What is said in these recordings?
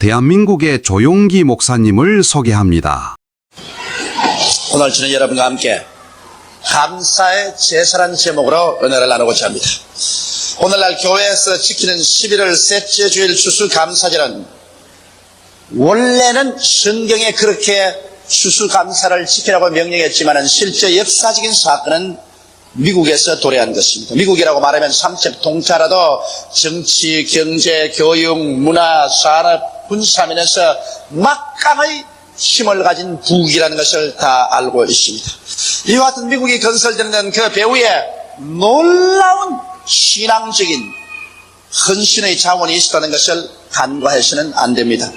대한민국의 조용기 목사님을 소개합니다. 오늘 저는 여러분과 함께 감사의 제사라는 제목으로 은혜를 나누고자 합니다. 오늘날 교회에서 지키는 11월 셋째 주일 추수감사절은 원래는 성경에 그렇게 추수감사를 지키라고 명령했지만 실제 역사적인 사건은 미국에서 도래한 것입니다. 미국이라고 말하면 삼척 동자라도 정치, 경제, 교육, 문화, 산업, 군사면에서 막강의 힘을 가진 북이라는 것을 다 알고 있습니다. 이와 같은 미국이 건설되는 그 배후에 놀라운 신앙적인 헌신의 자원이 있었다는 것을 간과해서는 안 됩니다.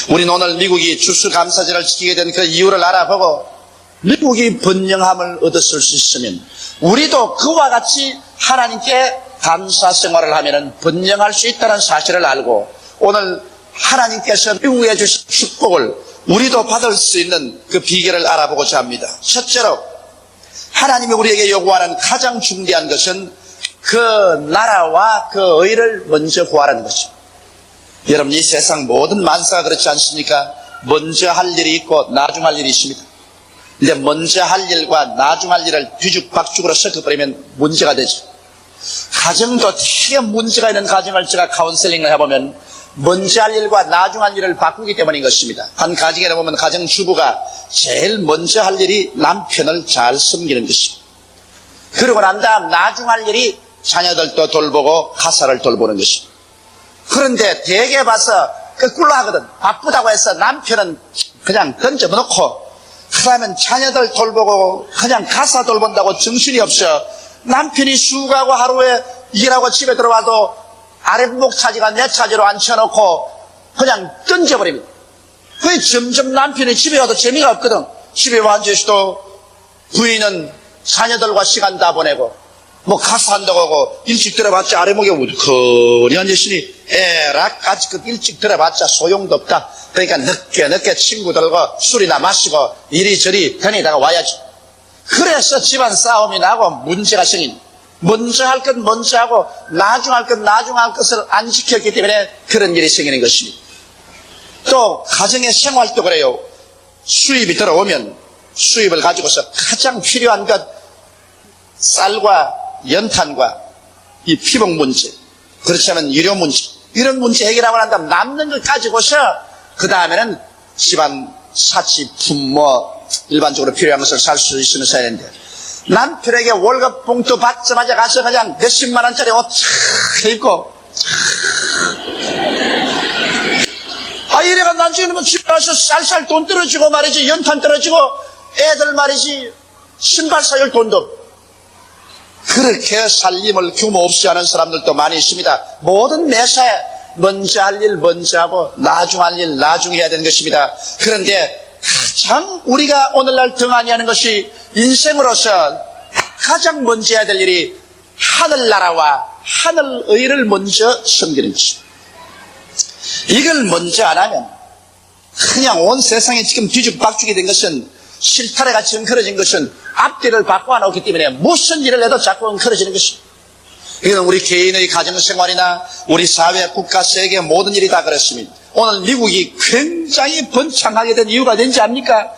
우리는 오늘 미국이 추수감사절을 지키게 된 그 이유를 알아보고 미국이 번영함을 얻었을 수 있으면 우리도 그와 같이 하나님께 감사 생활을 하면 번영할 수 있다는 사실을 알고 오늘 하나님께서 미국에 주신 축복을 우리도 받을 수 있는 그 비결을 알아보고자 합니다. 첫째로 하나님이 우리에게 요구하는 가장 중대한 것은 그 나라와 그 의를 먼저 구하라는 것입니다. 여러분, 이 세상 모든 만사가 그렇지 않습니까? 먼저 할 일이 있고 나중 할 일이 있습니다. 근데 먼저 할 일과 나중 할 일을 뒤죽박죽으로 섞어버리면 문제가 되죠. 가정도 되게 문제가 있는 가정을 제가 카운셀링을 해보면 먼저 할 일과 나중 할 일을 바꾸기 때문인 것입니다. 한 가정에 보면 가정주부가 제일 먼저 할 일이 남편을 잘 섬기는 것입니다. 그러고 난 다음 나중 할 일이 자녀들도 돌보고 가사를 돌보는 것입니다. 그런데 대개 봐서 거꾸로 하거든. 바쁘다고 해서 남편은 그냥 던져놓고 그러면 자녀들 돌보고 그냥 가사 돌본다고 정신이 없어. 남편이 수고하고 하루에 일하고 집에 들어와도 아랫목 차지가 내 차지로 앉혀놓고 그냥 던져버립니다. 그게 점점 남편이 집에 와도 재미가 없거든. 집에 와앉아서도 부인은 자녀들과 시간 다 보내고 뭐 가사 한다고 하고 일찍 들어봤자 아랫목에 우두커니 앉으시니 에라까지 그 일찍 들어봤자 소용도 없다. 그러니까 늦게 친구들과 술이나 마시고 이리저리 다니다가 와야지. 그래서 집안 싸움이 나고 문제가 생긴. 먼저 할 것 먼저 하고 나중 할 것 나중 할 것을 안 지켰기 때문에 그런 일이 생기는 것입니다. 또 가정의 생활도 그래요. 수입이 들어오면 수입을 가지고서 가장 필요한 것 쌀과 연탄과 이 피복 문제, 그렇지 않은 유료 문제, 이런 문제 해결하고 난 다음 남는 걸 가지고서 그 다음에는 집안 사치, 분모, 일반적으로 필요한 것을 살 수 있으면 써야 되는데 남편에게 월급 봉투 받자마자 가서 그냥 몇십만 원짜리 옷 착 입고 이래가 나중에는 집에 와서 쌀쌀 돈 떨어지고 말이지, 연탄 떨어지고 애들 말이지 신발 사줄 돈도 없고. 그렇게 살림을 규모 없이 하는 사람들도 많이 있습니다. 모든 매사에 먼저 할 일 먼저 하고 나중 할 일 나중 해야 되는 것입니다. 그런데 가장 우리가 오늘날 등한히 하는 것이 인생으로서 가장 먼저 해야 될 일이 하늘나라와 하늘의를 먼저 섬기는 것입니다. 이걸 먼저 안 하면 그냥 온 세상에 지금 뒤죽박죽이 된 것은 실타래가 엉클어진 것은 앞뒤를 바꿔놓기 때문에 무슨 일을 해도 자꾸 엉클어지는 것입니다. 이건 우리 개인의 가정생활이나 우리 사회, 국가, 세계 모든 일이 다 그렇습니다. 오늘 미국이 굉장히 번창하게 된 이유가 뭔지 압니까?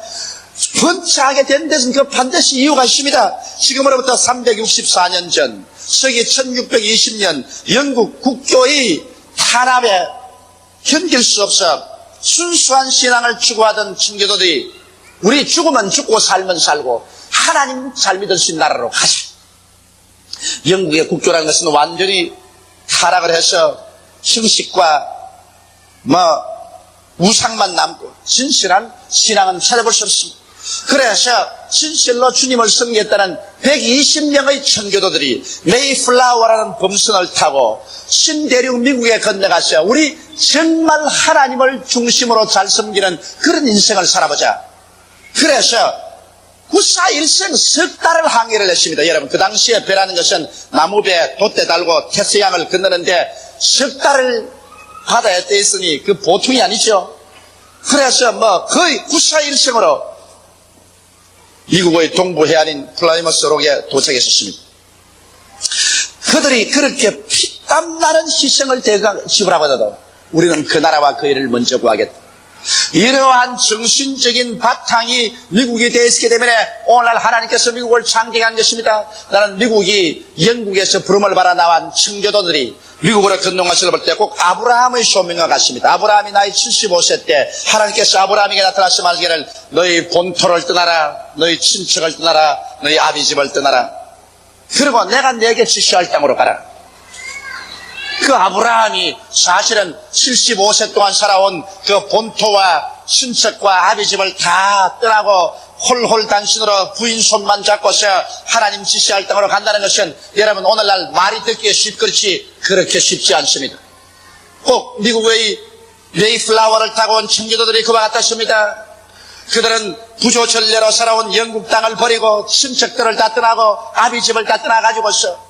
번창하게 된 데는 그 반드시 이유가 있습니다. 지금으로부터 364년 전 서기 1620년 영국 국교의 탄압에 견딜 수 없어 순수한 신앙을 추구하던 청교도들이 우리 죽으면 죽고 살면 살고 하나님 잘 믿을 수 있는 나라로 가자. 영국의 국교라는 것은 완전히 타락을 해서 형식과 우상만 남고 진실한 신앙은 찾아볼 수 없습니다. 그래서 진실로 주님을 섬기겠다는 120명의 청교도들이 메이플라워라는 범선을 타고 신대륙 미국에 건너가서 우리 정말 하나님을 중심으로 잘 섬기는 그런 인생을 살아보자. 그래서 구사일생 석 달을 항해를 했습니다. 여러분, 그 당시에 배라는 것은 나무배 돛대 달고 태서양을 건너는데 석 달을 바다에 떠 있으니 그 보통이 아니죠. 그래서 거의 구사일생으로 미국의 동부 해안인 플라이머스 록에 도착했었습니다. 그들이 그렇게 피땀나는 희생을 지불하고도 우리는 그 나라와 그 일을 먼저 구하겠다. 이러한 정신적인 바탕이 미국이 되어 있기 때문에 오늘날 하나님께서 미국을 창대한 것입니다. 나는 미국이 영국에서 부름을 받아 나온 청교도들이 미국으로 건너온 것을 볼 때 꼭 아브라함의 소명과 같습니다. 아브라함이 나이 75세 때 하나님께서 아브라함에게 나타나서 말하기를 너희 본토를 떠나라, 너희 친척을 떠나라, 너희 아비집을 떠나라. 그리고 내가 네게 지시할 땅으로 가라. 그 아브라함이 사실은 75세 동안 살아온 그 본토와 친척과 아비집을 다 떠나고 홀홀 단신으로 부인 손만 잡고서 하나님 지시할 땅으로 간다는 것은 여러분 오늘날 말이 듣기에 쉽겠지 그렇게 쉽지 않습니다. 꼭 미국의 메이플라워를 타고 온 청교도들이 그와 같았습니다. 그들은 부조전례로 살아온 영국 땅을 버리고 친척들을 다 떠나고 아비집을 다 떠나가지고서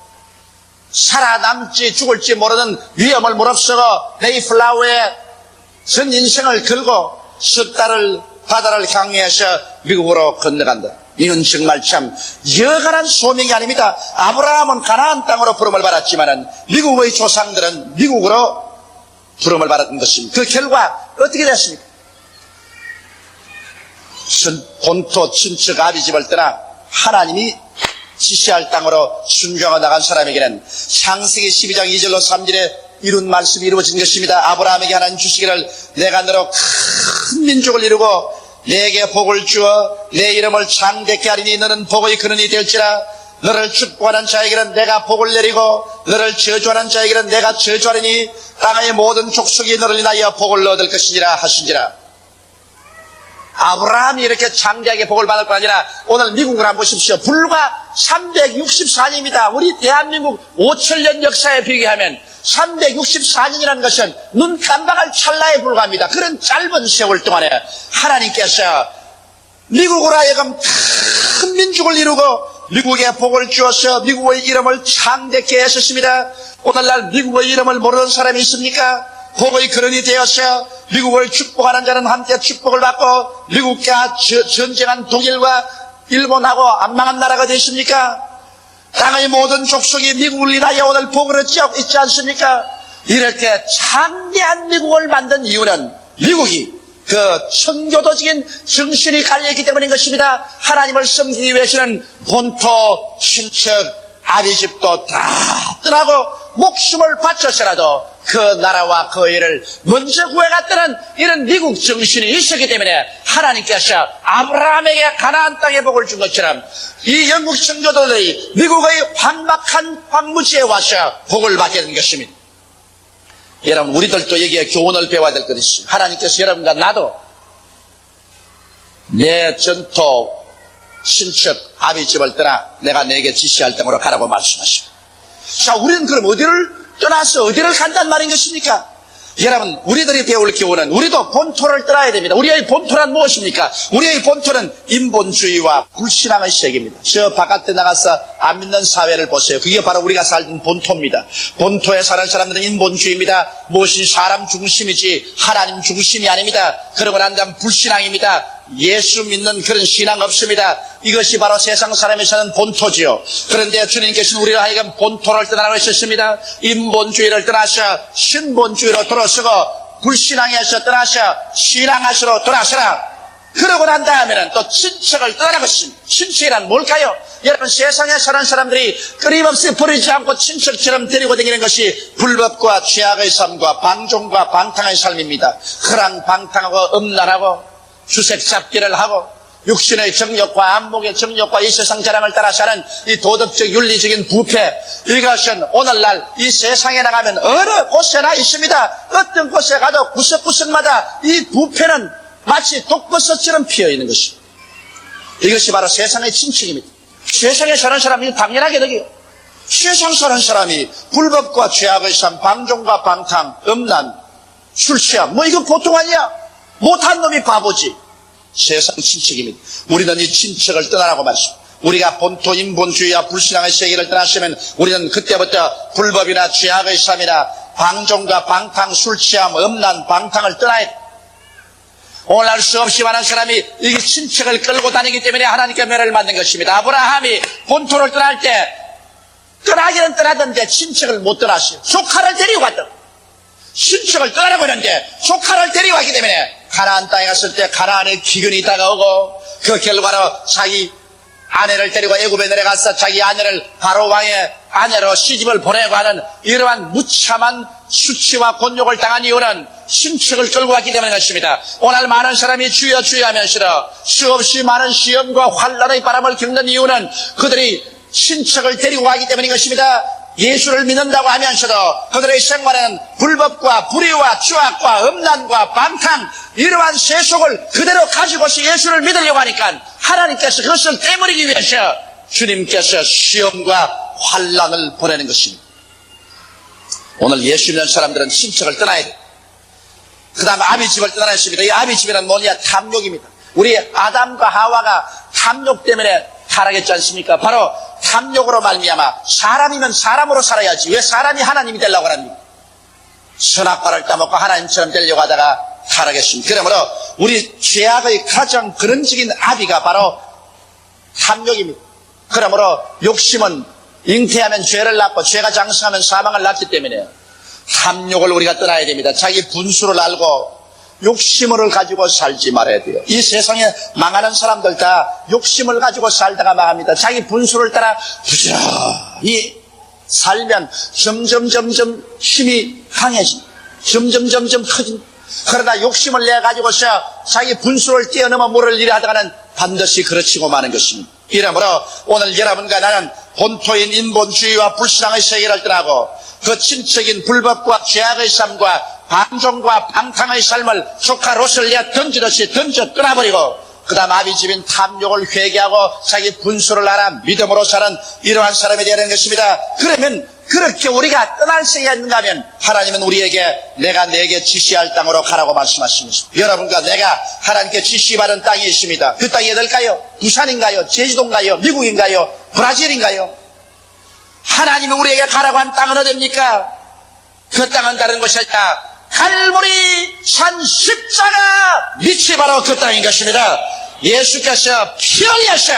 살아남지 죽을지 모르는 위험을 무릅쓰고 메이플라워의 전 인생을 걸고 석 달을 바다를 항해해서 미국으로 건너간다. 이는 정말 참 여간한 소명이 아닙니다. 아브라함은 가나안 땅으로 부름을 받았지만은 미국의 조상들은 미국으로 부름을 받았던 것입니다. 그 결과 어떻게 됐습니까? 본토 친척 아비집을 떠나 하나님이 지시할 땅으로 순종하고 나간 사람에게는 창세기 12장 2절로 3절에 이룬 말씀이 이루어진 것입니다. 아브라함에게 하나님 주시기를 내가 너로 큰 민족을 이루고 내게 복을 주어 내 이름을 창대케 하리니 너는 복의 근원이 될지라. 너를 축복하는 자에게는 내가 복을 내리고 너를 저주하는 자에게는 내가 저주하리니 땅의 모든 족속이 너를 인하여 복을 얻을 것이니라 하신지라. 아브라함이 이렇게 창대하게 복을 받을 뿐 아니라 오늘 미국을 한번 보십시오. 불과 364년입니다. 우리 대한민국 5천년 역사에 비교하면 364년이라는 것은 눈 깜박할 찰나에 불과합니다. 그런 짧은 세월 동안에 하나님께서 미국으로 하여금 큰 민족을 이루고 미국에 복을 주어서 미국의 이름을 창대케 하셨습니다. 오늘날 미국의 이름을 모르는 사람이 있습니까? 복의 근원이 되어서 미국을 축복하는 자는 함께 축복을 받고 미국과 전쟁한 독일과 일본하고 안 망한 나라가 되십니까? 땅의 모든 족속이 미국을 인하여 오늘 복을 얻지 있지 않습니까? 이렇게 창대한 미국을 만든 이유는 미국이 그 청교도적인 정신이 갈려있기 때문인 것입니다. 하나님을 섬기기 위해서는 본토, 친척, 아비집도 다 떠나고 목숨을 바쳐서라도 그 나라와 그 일을 먼저 구해갔다는 이런 미국 정신이 있었기 때문에 하나님께서 아브라함에게 가나안 땅의 복을 준 것처럼 이 영국 청교도들이 미국의 황박한 황무지에 와서 복을 받게 된 것입니다. 여러분 우리들도 여기에 교훈을 배워야 될 것이 있습니다. 하나님께서 여러분과 나도 내 전토 친척 아비집을 떠나 내가 내게 지시할 땅으로 가라고 말씀하십니다. 자, 우리는 그럼 어디를 떠나서 어디를 간단 말인 것입니까? 여러분 우리들이 배울 교훈은 우리도 본토를 떠나야 됩니다. 우리의 본토란 무엇입니까? 우리의 본토는 인본주의와 불신앙의 세계입니다. 저 바깥에 나가서 안 믿는 사회를 보세요. 그게 바로 우리가 살던 본토입니다. 본토에 사는 사람들은 인본주의입니다. 무엇이 사람 중심이지 하나님 중심이 아닙니다. 그러고 난 다음 불신앙입니다. 예수 믿는 그런 신앙 없습니다. 이것이 바로 세상 사람이 사는 본토지요. 그런데 주님께서는 우리를 하여금 본토를 떠나라고 하셨습니다. 인본주의를 떠나서 신본주의로 돌아서고 불신앙에서 떠나서 신앙하시로 돌아서라. 그러고 난 다음에는 또 친척을 떠나라고 했습니다. 친척이란 뭘까요? 여러분 세상에 사는 사람들이 끊임없이 버리지 않고 친척처럼 데리고 다니는 것이 불법과 죄악의 삶과 방종과 방탕의 삶입니다. 그랑 방탕하고 음란하고 주색 잡기를 하고 육신의 정욕과 안목의 정욕과 이 세상 자랑을 따라 사는 이 도덕적 윤리적인 부패, 이것은 오늘날 이 세상에 나가면 어느 곳에나 있습니다. 어떤 곳에 가도 구석구석마다 이 부패는 마치 독버섯처럼 피어있는 것입니다. 이것이 바로 세상의 친척입니다. 세상에 사는 사람이 당연하게 되게요. 세상 사는 사람이 불법과 죄악의 삶, 방종과 방탕, 음란, 술 취함, 뭐 이건 보통 아니야. 못한 놈이 바보지. 세상 친척입니다. 우리는 이 친척을 떠나라고 말씀. 우리가 본토 인본주의와 불신앙의 세계를 떠났으면 우리는 그때부터 불법이나 죄악의 삶이나 방종과 방탕, 술 취함, 음란, 방탕을 떠나야 돼. 오늘날 수없이 많은 사람이 이 친척을 끌고 다니기 때문에 하나님께 멸을 만든 것입니다. 아브라함이 본토를 떠날 때 떠나기는 떠나던데 친척을 못 떠났어요. 조카를 데리고 갔다. 신척을 떠나라고 했는데 조카를 데리고 왔기 때문에 가나안 땅에 갔을 때 가나안의 기근이 다가오고 그 결과로 자기 아내를 데리고 애굽에 내려가서 자기 아내를 바로 왕의 아내로 시집을 보내고 하는 이러한 무참한 수치와 곤욕을 당한 이유는 신척을 끌고 왔기 때문인 것입니다. 오늘 많은 사람이 주여 주여 하면서 수없이 많은 시험과 환난의 바람을 겪는 이유는 그들이 신척을 데리고 가기 때문인 것입니다. 예수를 믿는다고 하면서도 그들의 생활에는 불법과 불의와 추악과 음란과 방탕 이러한 세속을 그대로 가지고서 예수를 믿으려고 하니까 하나님께서 그것을 떼버리기 위해서 주님께서 시험과 환난을 보내는 것입니다. 오늘 예수 믿는 사람들은 신척을 떠나야 돼요. 그 다음 아비집을 떠나야 했습니다. 이 아비집이란 뭐냐? 탐욕입니다. 우리 아담과 하와가 탐욕 때문에 타락했지 않습니까? 바로 탐욕으로 말미암아 사람이면 사람으로 살아야지 왜 사람이 하나님이 되려고 합니까? 선악과를 따먹고 하나님처럼 되려고 하다가 타락했습니다. 그러므로 우리 죄악의 가장 근원적인 아비가 바로 탐욕입니다. 그러므로 욕심은 잉태하면 죄를 낳고 죄가 장성하면 사망을 낳기 때문에 탐욕을 우리가 떠나야 됩니다. 자기 분수를 알고 욕심을 가지고 살지 말아야 돼요. 이 세상에 망하는 사람들 다 욕심을 가지고 살다가 망합니다. 자기 분수를 따라 부지런히 살면 점점 힘이 강해집니다. 점점 커집니다. 그러다 욕심을 내 가지고서 자기 분수를 뛰어넘어 물을 일을 하다가는 반드시 그르치고 마는 것입니다. 이러므로 오늘 여러분과 나는 본토인 인본주의와 불신앙의 세계를 떠나고 그 친척인 불법과 죄악의 삶과 방종과 방탕의 삶을 조카 롯을 내 던지듯이 던져 떠나버리고 그 다음 아비집인 탐욕을 회개하고 자기 분수를 알아 믿음으로 사는 이러한 사람이 되는 것입니다. 그러면 그렇게 우리가 떠날 수 있는가 하면 하나님은 우리에게 내가 내게 지시할 땅으로 가라고 말씀하십니다. 여러분과 내가 하나님께 지시받은 땅이 있습니다. 그 땅이 어딜까요? 부산인가요? 제주도인가요? 미국인가요? 브라질인가요? 하나님은 우리에게 가라고 한 땅은 어디입니까? 그 땅은 다른 것이 아니라 갈보리 산 십자가 밑이 바로 그 땅인 것입니다. 예수께서 피 흘려서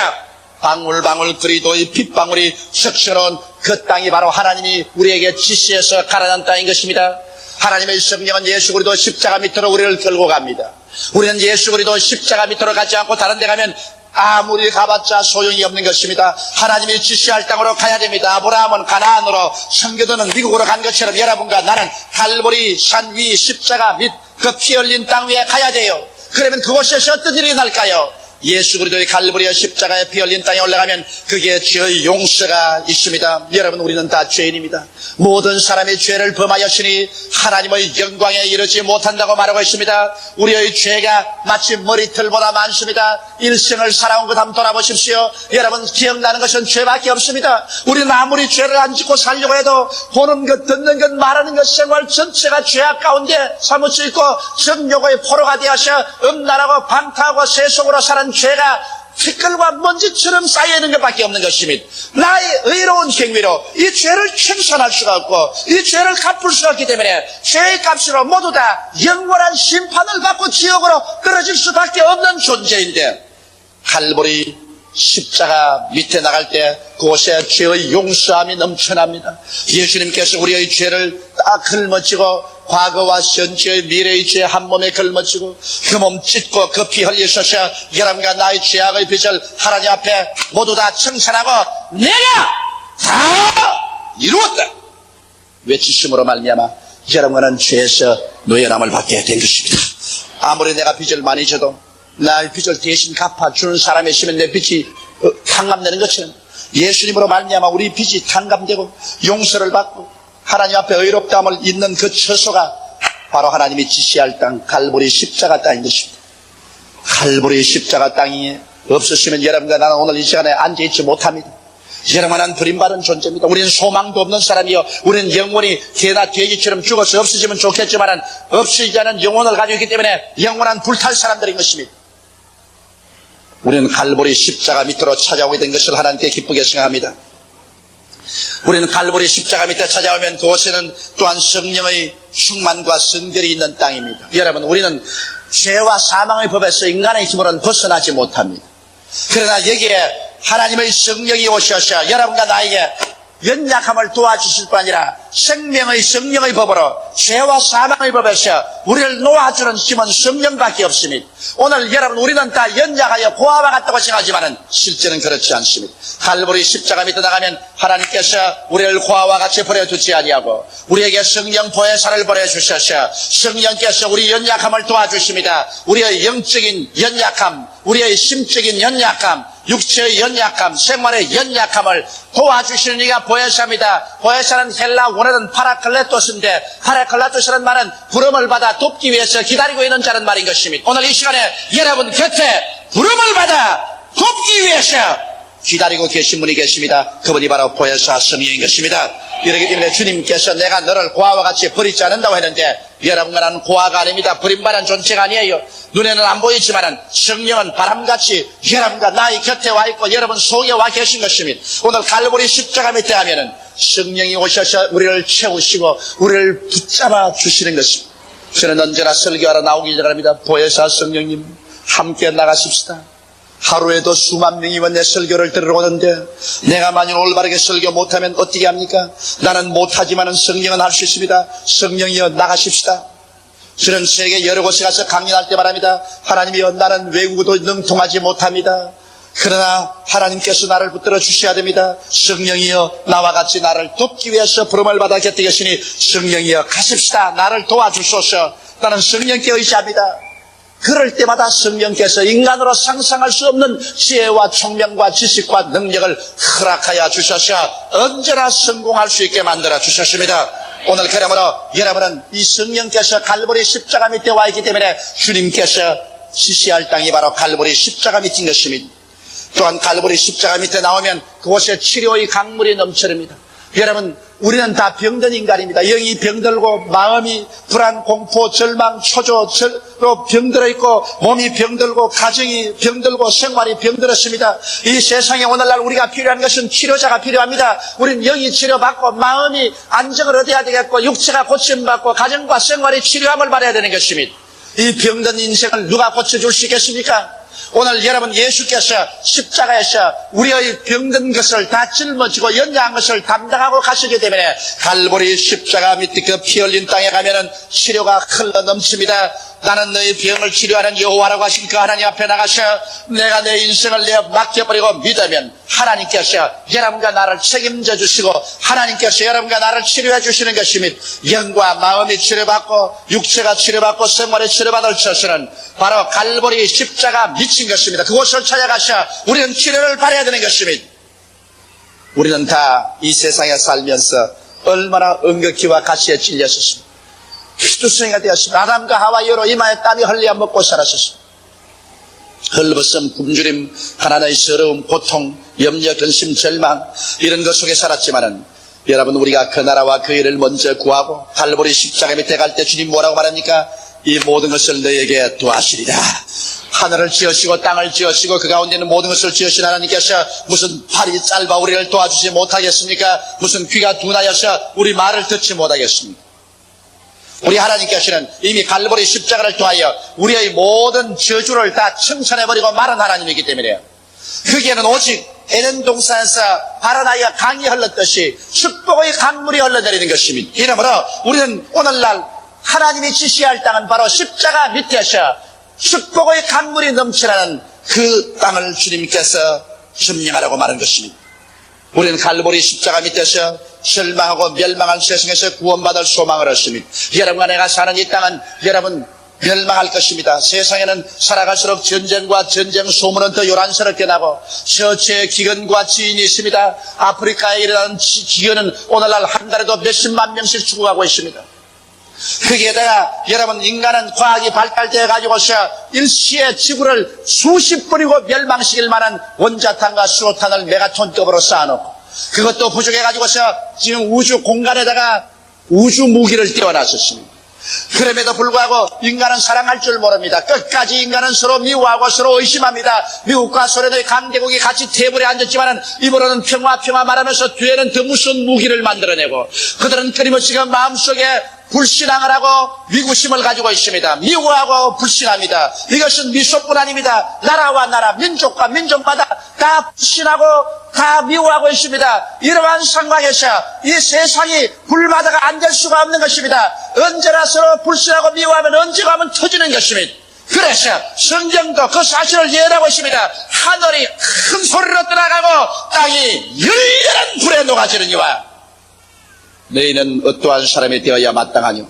방울방울 그리도의 핏방울이 적셔놓은 그 땅이 바로 하나님이 우리에게 지시해서 가라는 땅인 것입니다. 하나님의 성령은 예수 그리스도 십자가 밑으로 우리를 끌고 갑니다. 우리는 예수 그리스도 십자가 밑으로 가지 않고 다른 데 가면 아무리 가봤자 소용이 없는 것입니다. 하나님이 지시할 땅으로 가야 됩니다. 아브라함은 가나안으로, 선교도는 미국으로 간 것처럼 여러분과 나는 갈보리 산 위 십자가 밑 그 피 흘린 땅 위에 가야 돼요. 그러면 그곳에서 어떤 일이 날까요? 예수 그리스도의 갈보리의 십자가에 피 흘린 땅에 올라가면 그게 죄의 용서가 있습니다. 여러분, 우리는 다 죄인입니다. 모든 사람이 죄를 범하였으니 하나님의 영광에 이르지 못한다고 말하고 있습니다. 우리의 죄가 마치 머리털보다 많습니다. 일생을 살아온 것 한번 돌아보십시오. 여러분, 기억나는 것은 죄밖에 없습니다. 우리는 아무리 죄를 안 짓고 살려고 해도 보는 것, 듣는 것, 말하는 것, 생활 전체가 죄악 가운데 사무쳐 있고 정욕의 포로가 되어서 음란하고 방탕하고 세속으로 사는 죄가 티끌과 먼지처럼 쌓여있는 것밖에 없는 것입니다. 나의 의로운 행위로 이 죄를 청산할 수가 없고 이 죄를 갚을 수가 없기 때문에 죄의 값으로 모두 다 영원한 심판을 받고 지옥으로 떨어질 수밖에 없는 존재인데 갈보리 십자가 밑에 나갈 때 그곳에 죄의 용서함이 넘쳐납니다. 예수님께서 우리의 죄를 다 짊어지고 과거와 현재의 미래의 죄 한 몸에 걸머지고 그 몸 찢고 그 피 흘리셔서 여러분과 나의 죄악의 빚을 하나님 앞에 모두 다 청산하고 내가 다 이루었다 외치심으로 말미암아 여러분은 죄에서 노예남을 받게 된 것입니다. 아무리 내가 빚을 많이 져도 나의 빚을 대신 갚아주는 사람이 있으면 내 빚이 탕감되는 것처럼 예수님으로 말미암아 우리 빚이 탕감되고 용서를 받고 하나님 앞에 의롭다함을 잇는 그 처소가 바로 하나님이 지시할 땅 갈보리 십자가 땅인 것입니다. 갈보리 십자가 땅이 없으시면 여러분과 나는 오늘 이 시간에 앉아있지 못합니다. 여러분은 버림받은 존재입니다. 우리는 소망도 없는 사람이요, 우리는 영원히 개나 돼지처럼 죽어서 없어지면 좋겠지만 없어지지 않은 영혼을 가지고 있기 때문에 영원한 불탈 사람들인 것입니다. 우리는 갈보리 십자가 밑으로 찾아오게 된 것을 하나님께 기쁘게 생각합니다. 우리는 갈보리 십자가 밑에 찾아오면 그곳에는 또한 성령의 충만과 성결이 있는 땅입니다. 여러분, 우리는 죄와 사망의 법에서 인간의 힘으로는 벗어나지 못합니다. 그러나 여기에 하나님의 성령이 오셔서 여러분과 나에게 연약함을 도와주실 뿐 아니라 생명의 성령의 법으로 죄와 사망의 법에서 우리를 놓아주는 힘은 성령밖에 없습니다. 오늘 여러분 우리는 다 연약하여 고아와 같다고 생각하지만 실제는 그렇지 않습니다. 칼보리 십자가 밑에 나가면 하나님께서 우리를 고아와 같이 버려두지 아니하고 우리에게 성령 보혜사를 보내주셔서 성령께서 우리 연약함을 도와주십니다. 우리의 영적인 연약함, 우리의 심적인 연약함, 육체의 연약함, 생활의 연약함을 도와주시는 이가 보혜사입니다. 보혜사는 헬라 원어는 파라클레토스인데 파라클레토스라는 말은 부름을 받아 돕기 위해서 기다리고 있는 자는 말인 것입니다. 오늘 이 시간에 여러분 곁에 부름을 받아 돕기 위해서 기다리고 계신 분이 계십니다. 그분이 바로 보혜사 성령인 것입니다. 이렇기 때문에 주님께서 내가 너를 고아와 같이 버리지 않는다고 했는데 여러분과 나는 고아가 아닙니다. 버림받은 존재가 아니에요. 눈에는 안 보이지만 성령은 바람같이 여러분과 나의 곁에 와 있고 여러분 속에 와 계신 것입니다. 오늘 갈보리 십자가 밑에 하면은 성령이 오셔서 우리를 채우시고 우리를 붙잡아 주시는 것입니다. 저는 언제나 설교하러 나오기 전합니다. 보혜사 성령님 함께 나가십시다. 하루에도 수만 명이 내 설교를 들으러 오는데 내가 만일 올바르게 설교 못하면 어떻게 합니까? 나는 못하지만 성령은 할 수 있습니다. 성령이여 나가십시다. 저는 세계 여러 곳에 가서 강연할 때 말합니다. 하나님이여 나는 외국어도 능통하지 못합니다. 그러나 하나님께서 나를 붙들어 주셔야 됩니다. 성령이여 나와 같이 나를 돕기 위해서 부름을 받아 곁에 계시니 성령이여 가십시다. 나를 도와주소서. 나는 성령께 의지합니다. 그럴 때마다 성령께서 인간으로 상상할 수 없는 지혜와 총명과 지식과 능력을 허락하여 주셔서 언제나 성공할 수 있게 만들어 주셨습니다. 오늘 그러므로 여러분은 이 성령께서 갈보리 십자가 밑에 와 있기 때문에 주님께서 지시할 땅이 바로 갈보리 십자가 밑인 것입니다. 또한 갈보리 십자가 밑에 나오면 그곳에 치료의 강물이 넘쳐납니다. 여러분 우리는 다 병든 인간입니다. 영이 병들고 마음이 불안, 공포, 절망, 초조로 병들어 있고 몸이 병들고 가정이 병들고 생활이 병들었습니다. 이 세상에 오늘날 우리가 필요한 것은 치료자가 필요합니다. 우리는 영이 치료받고 마음이 안정을 얻어야 되겠고 육체가 고침받고 가정과 생활이 치료함을 받아야 되는 것입니다. 이 병든 인생을 누가 고쳐줄 수 있겠습니까? 오늘 여러분 예수께서 십자가에서 우리의 병든 것을 다 짊어지고 연약한 것을 담당하고 가시기 때문에 갈보리 십자가 밑에 그 피 흘린 땅에 가면은 치료가 흘러 넘칩니다. 나는 너의 병을 치료하는 여호와라고 하신 그 하나님 앞에 나가서 내가 내 인생을 내어 맡겨버리고 믿으면 하나님께서 여러분과 나를 책임져 주시고 하나님께서 여러분과 나를 치료해 주시는 것입니다. 영과 마음이 치료받고 육체가 치료받고 생활이 치료받을 처소는 바로 갈보리 십자가 미친 것입니다. 그곳을 찾아가서 우리는 치료를 받아야 되는 것입니다. 우리는 다 이 세상에 살면서 얼마나 은극기와 가시에 찔렸었습니다. 피투성이가 되었습니다. 아담과 하와이로 이마에 땀이 흘려 먹고 살았었습니다. 헐벗음, 굶주림, 가난의 서러움, 고통, 염려, 근심, 절망 이런 것 속에 살았지만은 여러분 우리가 그 나라와 그 일을 먼저 구하고 갈보리 십자가 밑에 갈 때 주님 뭐라고 말합니까? 이 모든 것을 너에게 도하시리라. 하늘을 지으시고 땅을 지으시고 그 가운데 있는 모든 것을 지으신 하나님께서 무슨 팔이 짧아 우리를 도와주지 못하겠습니까? 무슨 귀가 둔하여서 우리 말을 듣지 못하겠습니까? 우리 하나님께서는 이미 갈보리 십자가를 통하여 우리의 모든 저주를 다 청산해버리고 마른 하나님이기 때문에요. 거기에는 오직 에덴 동산에서 바라나이가 강이 흘렀듯이 축복의 강물이 흘러내리는 것입니다. 이러므로 우리는 오늘날 하나님이 지시할 땅은 바로 십자가 밑에서 축복의 강물이 넘치라는 그 땅을 주님께서 점령하라고 말한 것입니다. 우리는 갈보리 십자가 밑에서 절망하고 멸망한 세상에서 구원받을 소망을 얻습니다. 여러분과 내가 사는 이 땅은 여러분 멸망할 것입니다. 세상에는 살아갈수록 전쟁과 전쟁 소문은 더 요란스럽게 나고 처치의 기근과 지인이 있습니다. 아프리카에 일어나는 기근은 오늘날 한 달에도 몇십만 명씩 죽어가고 있습니다. 거기에다가 여러분 인간은 과학이 발달되어 가지고서 일시에 지구를 수십 번이고 멸망시킬 만한 원자탄과 수소탄을 메가톤급으로 쌓아놓고 그것도 부족해 가지고서 지금 우주 공간에다가 우주 무기를 띄워놨었습니다. 그럼에도 불구하고 인간은 사랑할 줄 모릅니다. 끝까지 인간은 서로 미워하고 서로 의심합니다. 미국과 소련의 강대국이 같이 테이블에 앉았지만 입으로는 평화 말하면서 뒤에는 더 무서운 무기를 만들어내고 그들은 끊임없이 마음속에 불신앙을 하고 미구심을 가지고 있습니다. 미워하고 불신합니다. 이것은 미소뿐 아닙니다. 나라와 나라, 민족과 민족마다 다 불신하고 다 미워하고 있습니다. 이러한 상황에서 이 세상이 불바다가 안 될 수가 없는 것입니다. 언제나 서로 불신하고 미워하면 언제가 하면 터지는 것입니다. 그래서 성경도 그 사실을 예언하고 있습니다. 하늘이 큰 소리로 떠나가고 땅이 열렬한 불에 녹아지느니와 너희는 어떠한 사람이 되어야 마땅하뇨.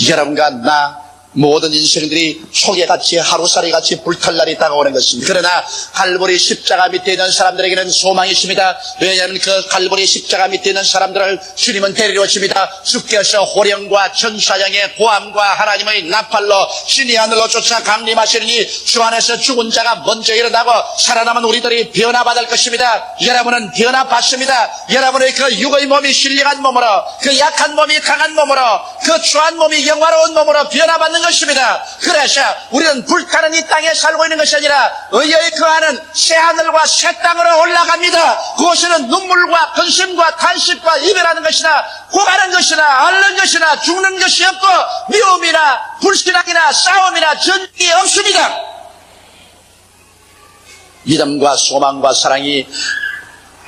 여러분과 나 모든 인생들이 초계같이 하루살이같이 불탈 날이 다가오는 것입니다. 그러나 갈보리 십자가 밑에 있는 사람들에게는 소망이 있습니다. 왜냐하면 그 갈보리 십자가 밑에 있는 사람들을 주님은 데리러 오십니다. 주께서 호령과 천사장의 고함과 하나님의 나팔로 신이 하늘로 쫓아 강림하시니 주 안에서 죽은 자가 먼저 일어나고 살아남은 우리들이 변화받을 것입니다. 여러분은 변화받습니다. 여러분의 그 육의 몸이 신령한 몸으로, 그 약한 몸이 강한 몸으로, 그 추한 몸이 영화로운 몸으로 변화받는 것입니다. 그래서 우리는 불타는 이 땅에 살고 있는 것이 아니라 의의 그하는 새 하늘과 새 땅으로 올라갑니다. 그곳에는 눈물과 근심과 탄식과 이별하는 것이나 고가는 것이나 앓는 것이나 죽는 것이 없고 미움이나 불신앙이나 싸움이나 전쟁이 없습니다. 믿음과 소망과 사랑이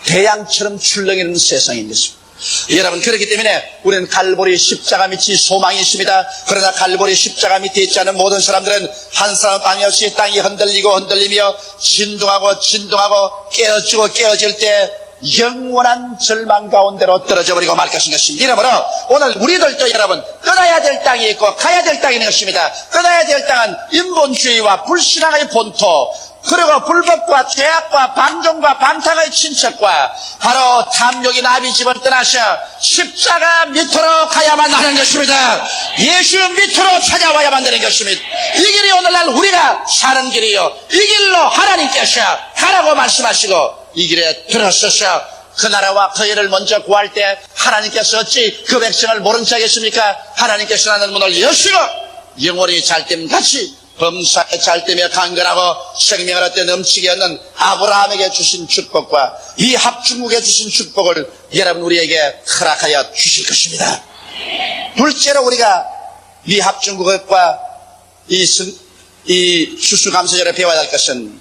태양처럼 출렁이는 세상인 것입니다. 여러분, 그렇기 때문에 우리는 갈보리 십자가 밑이 소망이 있습니다. 그러나 갈보리 십자가 밑에 있지 않은 모든 사람들은 한 사람 방해 없이 땅이 흔들리고 흔들리며 진동하고 진동하고 깨어지고 깨어질 때 영원한 절망 가운데로 떨어져 버리고 말 것인 것입니다. 이러므로 오늘 우리들도 여러분 떠나야 될 땅이 있고 가야 될 땅이 있는 것입니다. 떠나야 될 땅은 인본주의와 불신앙의 본토, 그리고 불법과 죄악과 방종과 방탕의 친척과 바로 탐욕인 아비집을 떠나서 십자가 밑으로 가야만 하는 것입니다. 예수 밑으로 찾아와야만 되는 것입니다. 이 길이 오늘날 우리가 사는 길이요, 이 길로 하나님께서 가라고 말씀하시고 이 길에 들어서서 그 나라와 그 일을 먼저 구할 때 하나님께서 어찌 그 백성을 모른 척 하겠습니까? 하나님께서 하는 문을 여시고 영원히 잘됨같이 범사에 잘되며 강건하고 생명을 얻되 넘치게 얻는 아브라함에게 주신 축복과 이 합중국에 주신 축복을 여러분 우리에게 허락하여 주실 것입니다. 둘째로 우리가 이 합중국과 이 추수감사절에 배워야 할 것은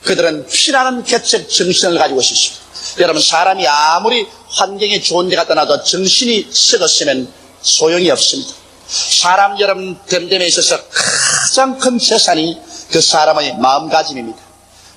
그들은 피라는 개척 정신을 가지고 있습니다. 여러분, 사람이 아무리 환경이 좋은 데 갖다 놔도 정신이 썩었으면 소용이 없습니다. 사람 여러분 됨됨에 있어서 가장 큰 재산이 그 사람의 마음가짐입니다.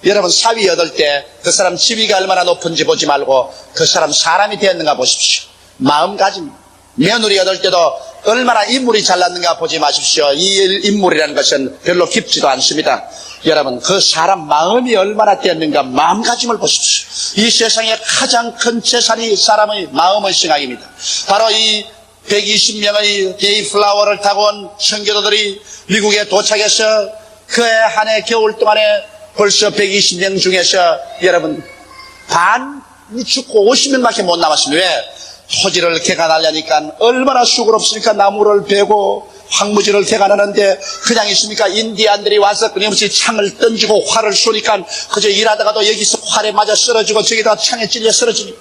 여러분, 사위 얻을 때 그 사람 지위가 얼마나 높은지 보지 말고 그 사람 사람이 되었는가 보십시오. 마음가짐. 며느리 얻을 때도 얼마나 인물이 잘났는가 보지 마십시오. 이 인물이라는 것은 별로 깊지도 않습니다. 여러분, 그 사람 마음이 얼마나 되었는가 마음가짐을 보십시오. 이 세상에 가장 큰 재산이 사람의 마음의 생각입니다. 바로 이 120명의 데이플라워를 타고 온 청교도들이 미국에 도착해서 그해 한 해 겨울 동안에 벌써 120명 중에서 여러분 반이 죽고 50명밖에 못 남았습니다. 왜? 토지를 개간하려니까 얼마나 수고롭습니까? 나무를 베고 황무지를 개간하는데 그냥 있습니까? 인디안들이 와서 끊임없이 창을 던지고 활을 쏘니까 그저 일하다가도 여기서 활에 맞아 쓰러지고 저기다 창에 찔려 쓰러지고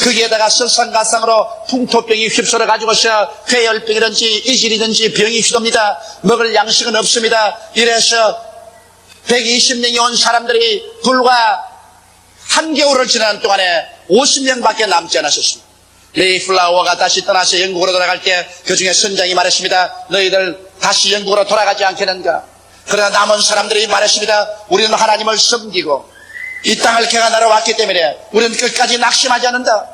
거기에다가 설상가상으로 풍토병이 휩쓸어 가지고서 폐혈병이든지 이질이든지 병이 휘돕니다. 먹을 양식은 없습니다. 이래서 120명이 온 사람들이 불과 한겨울을 지나는 동안에 50명밖에 남지 않았었습니다. 메이플라워가 다시 떠나서 영국으로 돌아갈 때 그 중에 선장이 말했습니다. 너희들 다시 영국으로 돌아가지 않겠는가? 그러나 남은 사람들이 말했습니다. 우리는 하나님을 섬기고 이 땅을 개간하러 왔기 때문에 우리는 끝까지 낙심하지 않는다.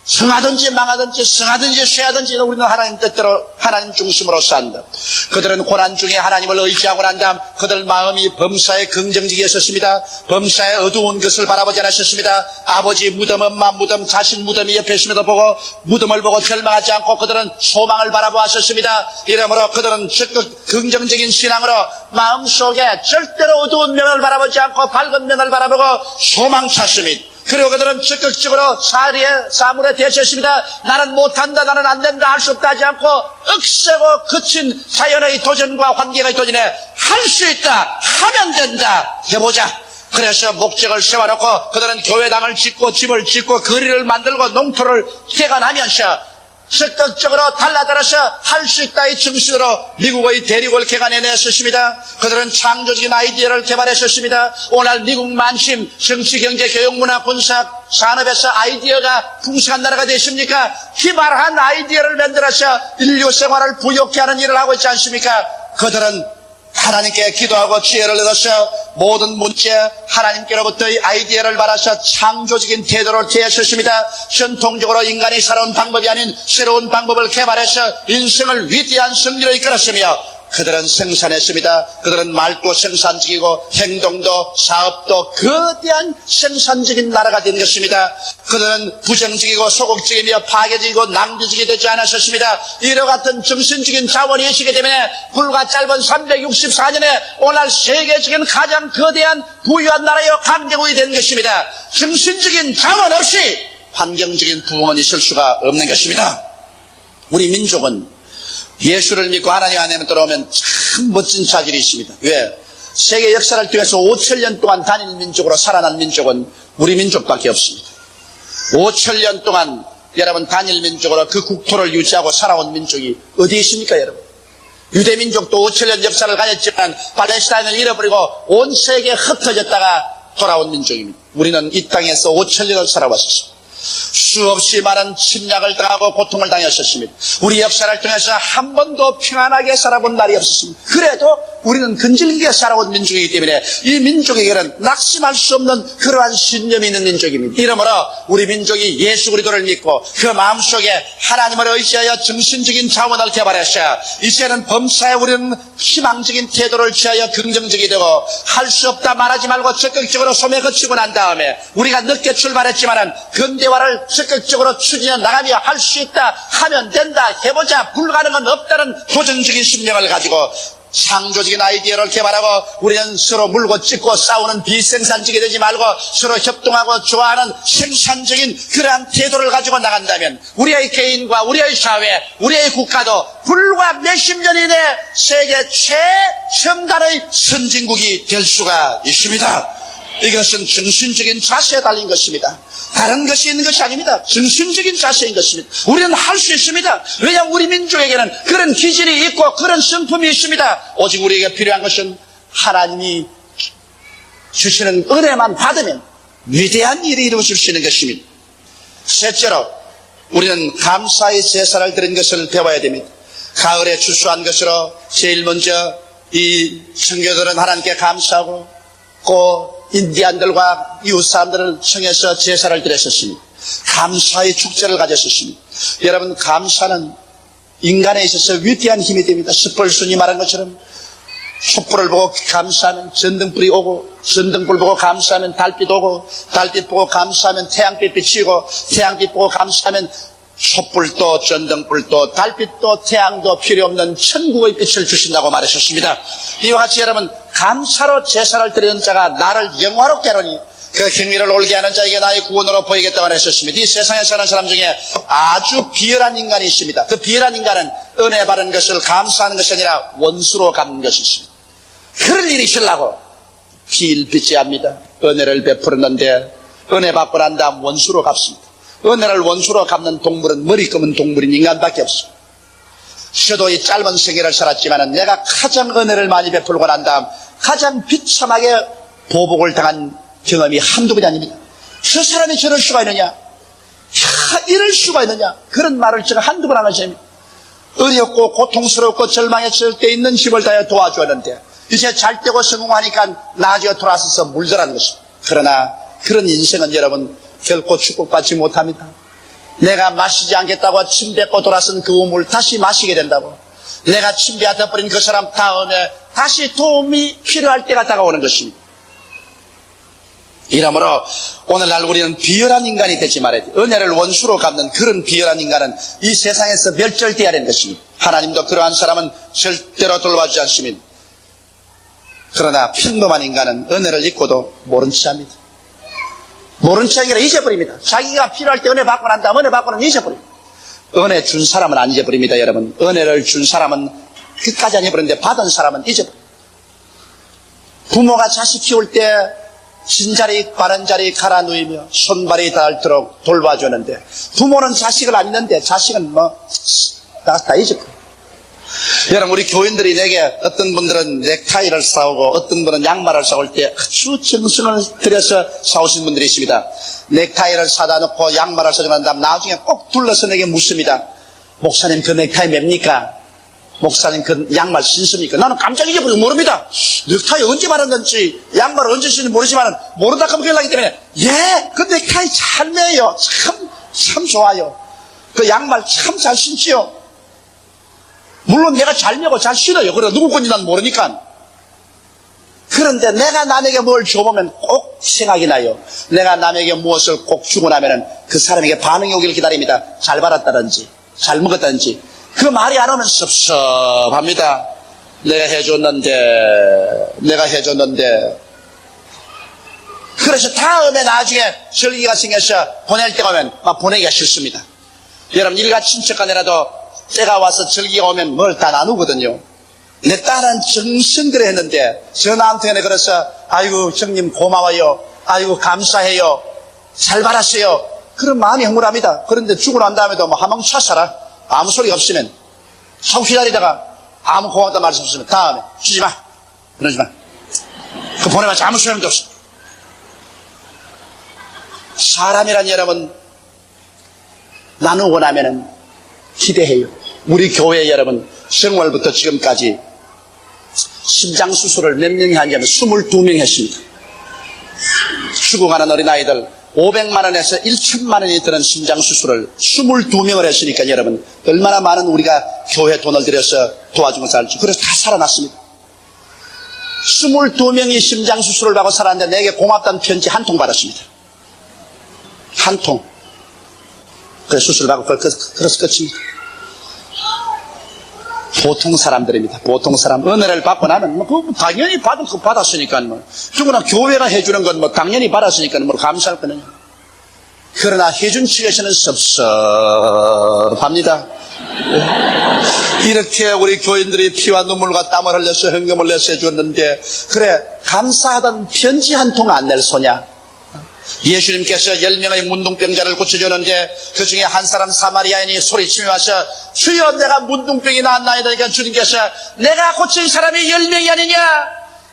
성하든지 망하든지 성하든지 쇠하든지 우리는 하나님 뜻대로 하나님 중심으로 산다. 그들은 고난 중에 하나님을 의지하고 난 다음 그들 마음이 범사에 긍정적이게 섰습니다. 범사에 어두운 것을 바라보지 않으셨습니다. 아버지 무덤, 엄마 무덤, 자신 무덤이 옆에 있음에도 보고 무덤을 보고 절망하지 않고 그들은 소망을 바라보았었습니다. 이러므로 그들은 적극 긍정적인 신앙으로 마음속에 절대로 어두운 면을 바라보지 않고 밝은 면을 바라보고 소망 찾습니다. 그리고 그들은 적극적으로 사물에 대처했습니다. 나는 못한다, 나는 안 된다, 할 수 없다 하지 않고 억세고 거친 자연의 도전과 환경의 도전에 할 수 있다, 하면 된다, 해보자. 그래서 목적을 세워놓고 그들은 교회당을 짓고 집을 짓고 거리를 만들고 농토를 개간하면서 적극적으로 달라들어서 할 수 있다의 정신으로 미국의 대륙을 개간해냈었습니다. 그들은 창조적인 아이디어를 개발했었습니다. 오늘 미국 만심 정치, 경제, 교육, 문화, 군사, 산업에서 아이디어가 풍성한 나라가 되십니까? 기발한 아이디어를 만들어서 인류 생활을 부욕케 하는 일을 하고 있지 않습니까? 그들은 하나님께 기도하고 지혜를 얻어서 모든 문제 하나님께로부터의 아이디어를 받아서 창조적인 태도를 취했었습니다. 전통적으로 인간이 살아온 방법이 아닌 새로운 방법을 개발해서 인생을 위대한 승리로 이끌었으며 그들은 생산했습니다. 그들은 말도 생산적이고 행동도 사업도 거대한 생산적인 나라가 된 것입니다. 그들은 부정적이고 소극적이며 파괴적이고 낭비적이 되지 않았었습니다. 이와 같은 정신적인 자원이 있기 때문에 불과 짧은 364년에 오늘 세계적인 가장 거대한 부유한 나라여 강대국이 된 것입니다. 정신적인 자원 없이 환경적인 부흥은 있을 수가 없는 것입니다. 우리 민족은 예수를 믿고 하나님 안에 들어오면 참 멋진 차질이 있습니다. 왜? 세계 역사를 통해서 5,000년 동안 단일 민족으로 살아난 민족은 우리 민족밖에 없습니다. 5,000년 동안 여러분 단일 민족으로 그 국토를 유지하고 살아온 민족이 어디 있습니까, 여러분? 유대 민족도 5,000년 역사를 가졌지만 팔레스타인을 잃어버리고 온 세계에 흩어졌다가 돌아온 민족입니다. 우리는 이 땅에서 5,000년을 살아왔습니다. 수없이 많은 침략을 당하고 고통을 당했었습니다. 우리 역사를 통해서 한 번도 평안하게 살아본 날이 없었습니다. 그래도 우리는 근질기게 살아온 민족이기 때문에 이 민족에게는 낙심할 수 없는 그러한 신념이 있는 민족입니다. 이러므로 우리 민족이 예수 그리스도를 믿고 그 마음속에 하나님을 의지하여 정신적인 자원을 개발했어 이제는 범사에 우리는 희망적인 태도를 취하여 긍정적이 되고 할 수 없다 말하지 말고 적극적으로 소매 거치고 난 다음에 우리가 늦게 출발했지만은 근대화를 적극적으로 추진해 나가며 할 수 있다 하면 된다 해보자 불가능은 없다는 도전적인 심령을 가지고 창조적인 아이디어를 개발하고 우리는 서로 물고 찢고 싸우는 비생산적이 되지 말고 서로 협동하고 좋아하는 생산적인 그러한 태도를 가지고 나간다면 우리의 개인과 우리의 사회, 우리의 국가도 불과 몇십 년 이내 세계 최첨단의 선진국이 될 수가 있습니다. 이것은 정신적인 자세에 달린 것입니다. 다른 것이 있는 것이 아닙니다. 정신적인 자세인 것입니다. 우리는 할 수 있습니다. 왜냐하면 우리 민족에게는 그런 기질이 있고 그런 성품이 있습니다. 오직 우리에게 필요한 것은 하나님이 주시는 은혜만 받으면 위대한 일이 이루어질 수 있는 것입니다. 셋째로 우리는 감사의 제사를 드린 것을 배워야 됩니다. 가을에 추수한 것으로 제일 먼저 이 청교도는 하나님께 감사하고 또 인디안들과 이웃 사람들을 청해서 제사를 드렸었습니다. 감사의 축제를 가졌었습니다. 여러분 감사는 인간에 있어서 위대한 힘이 됩니다. 숯불순이 말한 것처럼 촛불을 보고 감사하면 전등불이 오고 전등불 보고 감사하면 달빛 오고 달빛 보고 감사하면 태양빛 비치고 태양빛 보고 감사하면 촛불도 전등불도 달빛도 태양도 필요 없는 천국의 빛을 주신다고 말하셨습니다. 이와 같이 여러분 감사로 제사를 드리는 자가 나를 영화롭게 하노니 그 행위를 올게 하는 자에게 나의 구원으로 보이겠다고 말하셨습니다. 이 세상에 사는 사람 중에 아주 비열한 인간이 있습니다. 그 비열한 인간은 은혜 받은 것을 감사하는 것이 아니라 원수로 갚는 것이 있습니다. 그럴 일이 있으려고 비일비재합니다. 은혜를 베풀었는데 은혜 받고 난 다음 원수로 갚습니다. 은혜를 원수로 갚는 동물은 머리 검은 동물인 인간밖에 없습니다. 저도 이 짧은 세계를 살았지만 내가 가장 은혜를 많이 베풀고 난 다음 가장 비참하게 보복을 당한 경험이 한두 번이 아닙니다. 저 사람이 저럴 수가 있느냐? 이럴 수가 있느냐? 그런 말을 제가 한두 번 안 하십니다. 어렵고 고통스럽고 절망했을 때 있는 힘을 다해 도와주었는데 이제 잘 되고 성공하니까 나중에 돌아서서 물더라는 것입니다. 그러나 그런 인생은 여러분 결코 축복받지 못합니다. 내가 마시지 않겠다고 침 뱉고 돌아선 그 우물 다시 마시게 된다고. 내가 침 뱉어버린 그 사람 다음에 다시 도움이 필요할 때가 다가오는 것입니다. 이러므로 오늘날 우리는 비열한 인간이 되지 말아야 돼. 은혜를 원수로 갚는 그런 비열한 인간은 이 세상에서 멸절되어야 되는 것입니다. 하나님도 그러한 사람은 절대로 돌봐주지 않습니다. 그러나 평범한 인간은 은혜를 잊고도 모른 체 합니다. 모른 체 아니라 잊어버립니다. 자기가 필요할 때 은혜 받고 난 다음 은혜 받고는 잊어버립니다. 은혜 준 사람은 안 잊어버립니다. 여러분 은혜를 준 사람은 끝까지 안 잊어버리는데 받은 사람은 잊어버립니다. 부모가 자식 키울 때 진자리 바른 자리 갈아 누이며 손발이 닿도록 돌봐주는데 부모는 자식을 안 있는데 자식은 다 잊었고. 여러분 우리 교인들이 내게 어떤 분들은 넥타이를 사오고 어떤 분은 양말을 사올 때 아주 정성을 들여서 사오신 분들이 있습니다. 넥타이를 사다 놓고 양말을 사주고 난 다음 나중에 꼭 둘러서 내게 묻습니다. 목사님 그 넥타이 맵니까? 목사님 그 양말 신습니까? 나는 깜짝 잊어버리고 모릅니다. 넥타이 언제 말았는지 양말을 언제 신는지 모르지만 모른다 하면 큰일 나기 때문에 그 넥타이 잘 매요. 참 좋아요. 그 양말 참 잘 신지요. 물론 내가 잘 매고 잘 신어요. 그래 누구 건지 난 모르니까. 그런데 내가 남에게 뭘 줘보면 꼭 생각이 나요. 내가 남에게 무엇을 꼭 주고 나면은 그 사람에게 반응이 오길 기다립니다. 잘 받았다든지 잘 먹었다든지. 그 말이 안 오면 섭섭합니다. 내가 해줬는데. 그래서 다음에 나중에 절기가 생겨서 보낼 때가 오면 막 보내기가 싫습니다. 여러분 일가 친척간이라도 때가 와서 절기가 오면 뭘 다 나누거든요. 내 딸은 정성들여 했는데 저 나한테는 그래서 아이고 형님 고마워요. 아이고 감사해요. 잘 받았어요. 그런 마음이 흥분합니다. 그런데 죽고 난 다음에도 한방 찾아라. 아무 소리가 없으면 하고 기다리다가 아무 고맙다 말씀 없으면 다음에 주지마 그러지마 그 보내봤자 아무 소용도 없어. 사람이란 여러분 나누고 나면은 기대해요. 우리 교회 여러분 생활부터 지금까지 심장수술을 몇 명이 하냐면 22명 했습니다. 죽어가는 어린아이들 500만 원에서 1천만 원이 드는 심장수술을 22명을 했으니까 여러분 얼마나 많은 우리가 교회 돈을 들여서 도와준 것을 알죠. 그래서 다 살아났습니다. 22명이 심장수술을 받고 살았는데 내게 고맙다는 편지 한 통 받았습니다. 한 통. 그래서 수술을 받고 그래서 끝입니다. 보통 사람들입니다. 보통 사람. 은혜를 받고 나면 당연히 받았으니까 누구나 교회가 해주는 건 당연히 받았으니까 감사할 거는. 그러나 해준 측에서는 섭섭합니다. 이렇게 우리 교인들이 피와 눈물과 땀을 흘려서 헌금을 내서 해줬는데 그래 감사하던 편지 한 통 안 낼 소냐. 예수님께서 10명의 문둥병자를 고쳐주는데 그 중에 한 사람 사마리아인이 소리치며 와서 주여 내가 문둥병이 나았나이다. 그러니까 주님께서 내가 고친 사람이 10명이 아니냐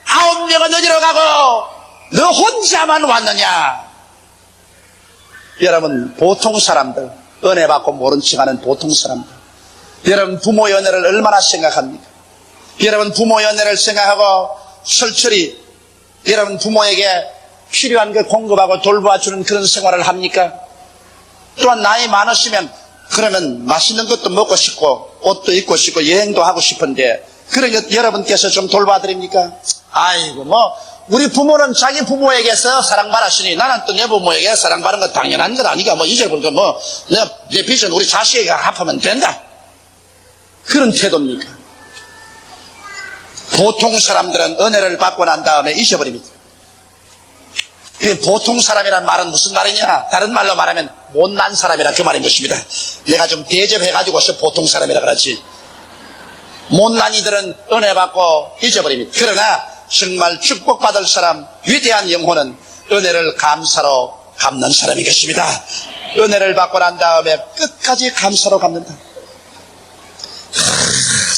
9명은 어디로 가고 너 혼자만 왔느냐. 여러분 보통 사람들 은혜 받고 모른 척하는 보통 사람들 여러분 부모의 은혜를 얼마나 생각합니까? 여러분 부모의 은혜를 생각하고 철저히 여러분 부모에게 필요한 걸 공급하고 돌봐주는 그런 생활을 합니까? 또한 나이 많으시면 그러면 맛있는 것도 먹고 싶고 옷도 입고 싶고 여행도 하고 싶은데 그러니까 여러분께서 좀 돌봐드립니까? 아이고 우리 부모는 자기 부모에게서 사랑받았으니 나는 또 내 부모에게 사랑받는 건 당연한 것 아니까 이제부터 내 빚은 우리 자식에게 갚으면 된다. 그런 태도입니까? 보통 사람들은 은혜를 받고 난 다음에 잊어버립니다. 보통 사람이란 말은 무슨 말이냐? 다른 말로 말하면 못난 사람이라 그 말인 것입니다. 내가 좀 대접해가지고서 보통 사람이라 그러지. 못난 이들은 은혜 받고 잊어버립니다. 그러나 정말 축복받을 사람 위대한 영혼은 은혜를 감사로 갚는 사람이겠습니다. 은혜를 받고 난 다음에 끝까지 감사로 갚는다.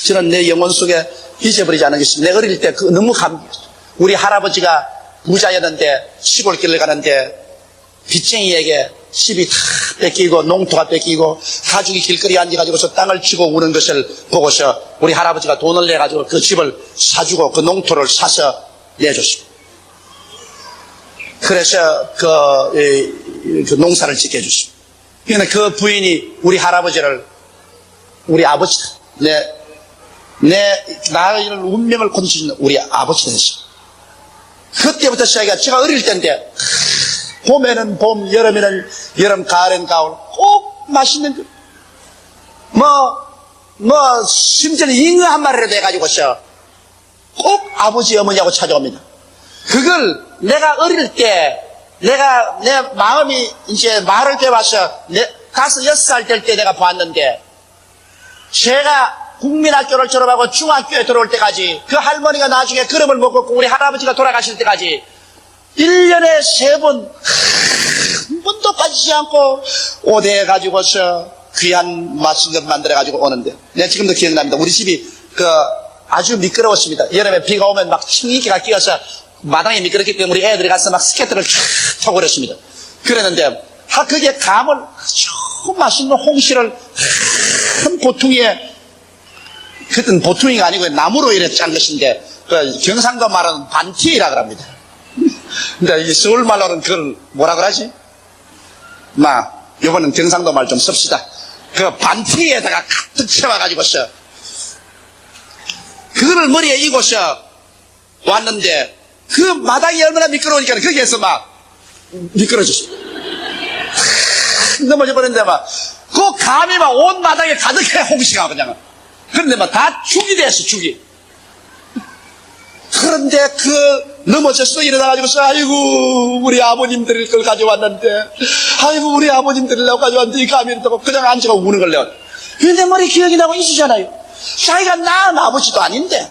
저는 내 영혼 속에 잊어버리지 않겠습니다. 내 어릴 때 너무 우리 할아버지가 부자였는데 시골길을 가는데 빚쟁이에게 집이 다 뺏기고 농토가 뺏기고 가족이 길거리에 앉아가지고서 땅을 치고 우는 것을 보고서 우리 할아버지가 돈을 내가지고 그 집을 사주고 그 농토를 사서 내줬습니다. 그래서 그 농사를 짓게 해줬습니다. 그러니까 그 부인이 우리 할아버지를 우리 아버지다. 나의 운명을 건져주는 우리 아버지가 됐어요. 그때부터 시작이야. 제가 어릴 때인데 봄에는 봄, 여름에는 여름, 가을엔 가을 꼭 맛있는 심지어는 잉어 한 마리라도 해가지고서 꼭 아버지 어머니하고 찾아옵니다. 그걸 내가 어릴 때 내 마음이 이제 마을 때 와서 5, 6살 될 때 내가 봤는데 제가 국민학교를 졸업하고 중학교에 들어올 때까지 그 할머니가 나중에 그름을 못 걷고 우리 할아버지가 돌아가실 때까지 1년에 3번 한 번도 빠지지 않고 오대에 가지고서 귀한 맛있는 것 만들어 가지고 오는데, 내가 지금도 기억납니다. 우리 집이 아주 미끄러웠습니다. 여름에 비가 오면 막 층이기가 끼어서 마당에 미끄럽기 때문에 우리 애들이 가서 막 스케이트를 쫙 타고 그랬습니다. 그랬는데 거기에 감을 아주 맛있는 홍시를 큰 보퉁이에, 그땐 보퉁이가 아니고 나무로 이렇게 짠 것인데 경상도 말은 반티라 그럽니다. 근데 이 서울 말로는 그걸 뭐라 그러지? 요거는 경상도 말 좀 씁시다. 그 반티에다가 가득 채워가지고서 그거를 머리에 이고서 왔는데, 그 마당이 얼마나 미끄러우니까 거기에서 막 미끄러졌어. 넘어져 버렸는데 그 감이 온 마당에 가득해, 홍시가 그냥. 그런데 다 죽이 됐어, 죽이. 그런데 넘어졌어. 일어나가지고서, 아이고, 우리 아버님들 걸 가져왔는데, 아이고, 우리 아버님들이라고 가져왔는데, 이 감이 이렇다고 그냥 앉아가 우는 걸 내가. 근데 머리 기억이 나고 있으잖아요. 자기가 낳은 아버지도 아닌데,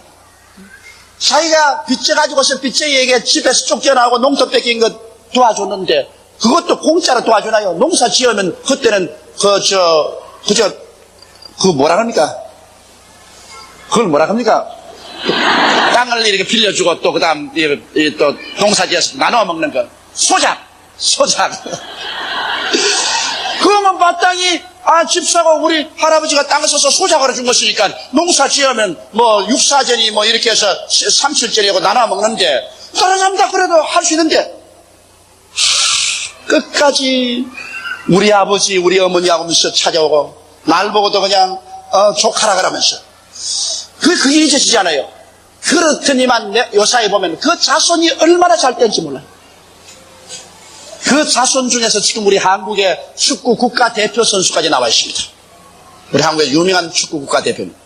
자기가 빚져가지고서 빚쟁이에게 집에서 쫓겨나고 농토 뺏긴 거 도와줬는데, 그것도 공짜로 도와주나요? 농사 지으면, 그때는, 뭐라 합니까? 그걸 뭐라 합니까? 땅을 이렇게 빌려주고 또 그다음 또 농사지어서 나눠 먹는 거, 소작. 그러면 마땅히 집 사고 우리 할아버지가 땅을 써서 소작으로 준 것이니까 농사 지으면 육사전이 이렇게 해서 삼칠절이고 나눠 먹는데, 다른 사람 다 그래도 할 수 있는데 끝까지 우리 아버지 우리 어머니 하면서 찾아오고 날 보고도 그냥 조카라 그러면서 그게 잊어지잖아요. 그렇더니만 요사에 보면 그 자손이 얼마나 잘 된지 몰라요. 그 자손 중에서 지금 우리 한국의 축구 국가대표 선수까지 나와 있습니다. 우리 한국의 유명한 축구 국가대표입니다.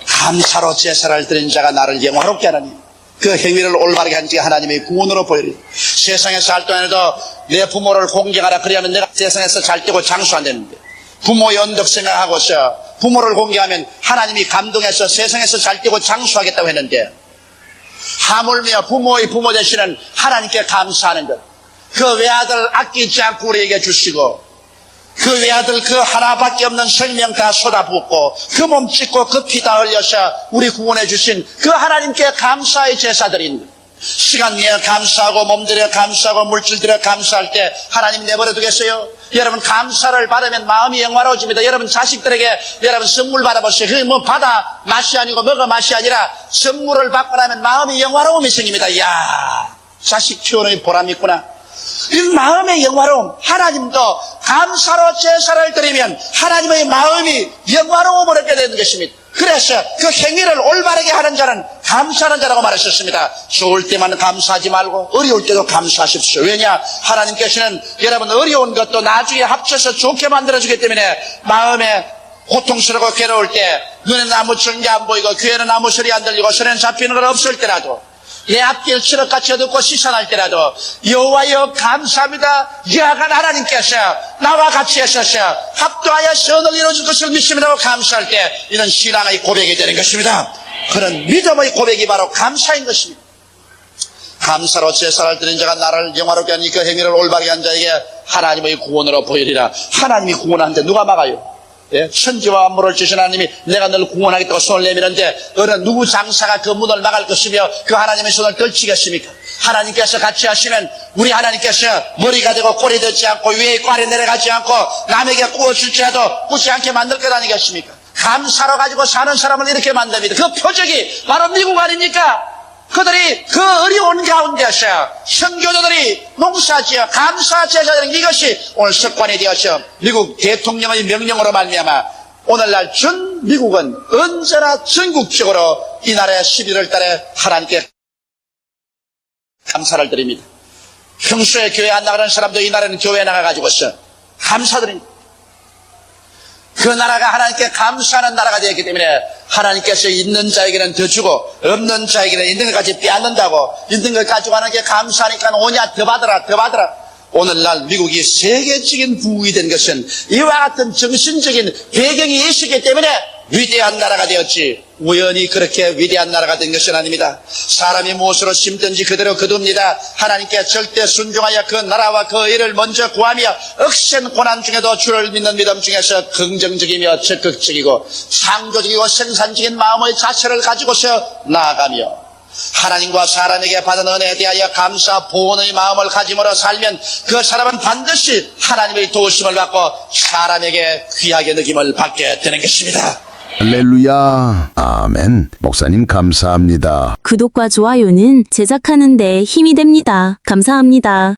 감사로 제사를 드린 자가 나를 영화롭게 하나니 그 행위를 올바르게 한 지가 하나님의 구원으로 보이리. 세상에 살 동안에도 내 부모를 공경하라. 그래야면 내가 세상에서 잘 되고 장수한다는데, 부모의 언덕 생각하고서 부모를 공경하면 하나님이 감동해서 세상에서 잘 되고 장수하겠다고 했는데, 하물며 부모의 부모 되시는 하나님께 감사하는 것, 그 외아들 아끼지 않고 우리에게 주시고, 그 외아들 그 하나밖에 없는 생명 다 쏟아붓고 그 몸 찢고 그 피 다 흘려서 우리 구원해 주신 그 하나님께 감사의 제사드린 시간 내어 감사하고 몸 들여 감사하고 물질 들여 감사할 때 하나님 내버려 두겠어요? 여러분, 감사를 받으면 마음이 영화로워집니다. 여러분, 자식들에게 여러분 선물 받아보세요. 그게 바다 맛이 아니고 먹어 맛이 아니라 선물을 받고 나면 마음이 영화로움이 생깁니다. 이야, 자식 키우는 보람이 있구나. 이 마음의 영화로움, 하나님도 감사로 제사를 드리면 하나님의 마음이 영화로움을 얻게 되는 것입니다. 그래서 그 행위를 올바르게 하는 자는 감사하는 자라고 말하셨습니다. 좋을 때만 감사하지 말고 어려울 때도 감사하십시오. 왜냐? 하나님께서는 여러분 어려운 것도 나중에 합쳐서 좋게 만들어주기 때문에 마음에 고통스럽고 괴로울 때, 눈에는 아무 증거 안 보이고 귀에는 아무 소리 안 들리고 손에는 잡히는 건 없을 때라도, 내 앞길 칠흑같이 어둡고 시선할 때라도 여호와여 감사합니다. 여하간 하나님께서 나와 같이 하셔서 합도하여 선을 이루어줄 것을 믿습니다고 감사할 때 이런 신앙의 고백이 되는 것입니다. 그런 믿음의 고백이 바로 감사인 것입니다. 감사로 제사를 드린 자가 나를 영화롭게 하니 그 행위를 올바르게 한 자에게 하나님의 구원으로 보이리라. 하나님이 구원하는데 누가 막아요? 예? 천지와 만물을 주신 하나님이 내가 너를 구원하겠다고 손을 내미는데 어느 누구 장사가 그 문을 막을 것이며 그 하나님의 손을 떨치겠습니까? 하나님께서 같이 하시면 우리 하나님께서 머리가 되고 꼬리 되지 않고 위에 있고 아래 내려가지 않고 남에게 꾸어줄지라도 꾸지 않게 만들 것 아니겠습니까? 감사로 가지고 사는 사람을 이렇게 만듭니다. 그 표적이 바로 미국 아닙니까? 그들이 그 어려운 가운데서 선교도들이 농사지어 감사 제사드리는 이것이 오늘 습관이 되어서 미국 대통령의 명령으로 말미암아 오늘날 전 미국은 언제나 전국적으로 이날의 11월 달에 하나님께 감사를 드립니다. 평소에 교회 안 나가는 사람도 이날에는 교회에 나가가지고서 감사드립니다. 그 나라가 하나님께 감사하는 나라가 되었기 때문에 하나님께서 있는 자에게는 더 주고 없는 자에게는 있는 것까지 빼앗는다고, 있는 걸 가지고 하는 게 감사하니까 오냐 더 받아라. 오늘날 미국이 세계적인 부국이 된 것은 이와 같은 정신적인 배경이 있었기 때문에 위대한 나라가 되었지 우연히 그렇게 위대한 나라가 된 것은 아닙니다. 사람이 무엇으로 심든지 그대로 거둡니다. 하나님께 절대 순종하여 그 나라와 그 일을 먼저 구하며 억센 고난 중에도 주를 믿는 믿음 중에서 긍정적이며 적극적이고 창조적이고 생산적인 마음의 자세를 가지고서 나아가며 하나님과 사람에게 받은 은혜에 대하여 감사 보온의 마음을 가짐으로 살면 그 사람은 반드시 하나님의 도우심을 받고 사람에게 귀하게 느낌을 받게 되는 것입니다. 할렐루야. 아멘. 목사님 감사합니다. 구독과 좋아요는 제작하는 데 힘이 됩니다. 감사합니다.